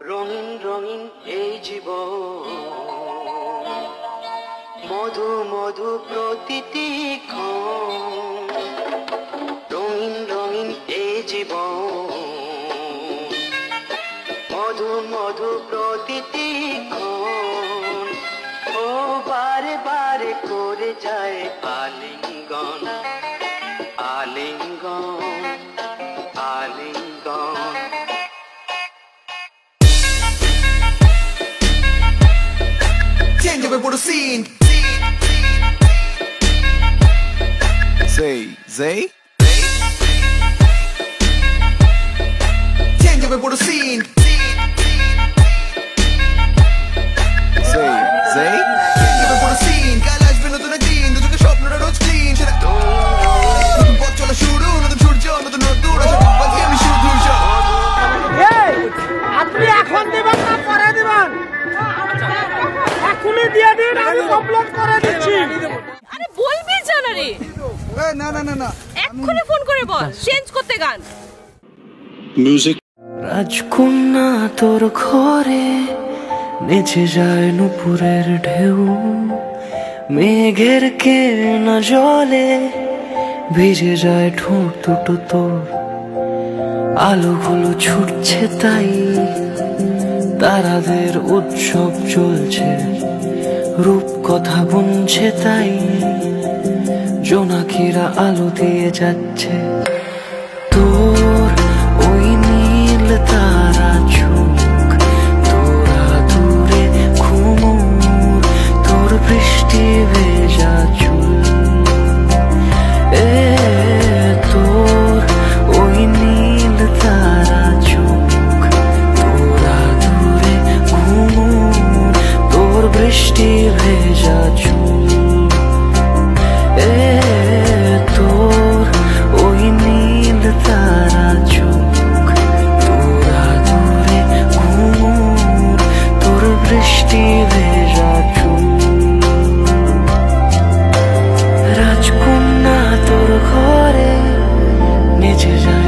রঙিন রঙিন এই জীবন, মধু মধু প্রতিটি ক্ষণ। রঙিন রঙিন এই জীবন, মধু মধু প্রতিটি ক্ষণ। ও বারে বারে করে যায় আলিঙ্গন, আলিঙ্গন, আলিঙ্গন। Change por scene. Say, Zay. Change por scene. Say, Zay. Change por scene. Kalash bino tu na green, tu ka shop na road clean. Bot chola shuru, na tu churjo, na tu nodura, bot game shuru durjo. Hey, আপনি এখন দিবেন না পরে দিবেন? এখনই দিয়ে দিন, আমি কমপ্লিট করে দিচ্ছি। আরে বলবি জানা রে। না না না না, এখনই ফোন করে বল চেঞ্জ করতে গান। মিউজিক। রাজকন্যা তোর ঘরে নেচে যায় নুপুরের ঢেউ, মেঘের কেনা জলে ভিজে যায় ঠোঁট দুটো তোর। আলোগুলো ছুটছে তাই, তারাদের উৎসব চলছে, রূপ কথা বুনছে তাই, জোনাকিরা আলো দিয়ে যাচ্ছে। তোর ওই নীল তারা চোখ, তোরা দূরে ঘুমোর, তোর বৃষ্টি ভেজা চুল। তোর ওই নীল তারা চোখ, তোরা দূরে ঘুমোর, তোর বৃষ্টি ভেজা চুল। তোর ওই নীল তারা চোখ, তোরা দূরে ঘুমোর, তোর বৃষ্টি ভেজা চুল। রাজকন্যা তোর ঘরে নেচে যায়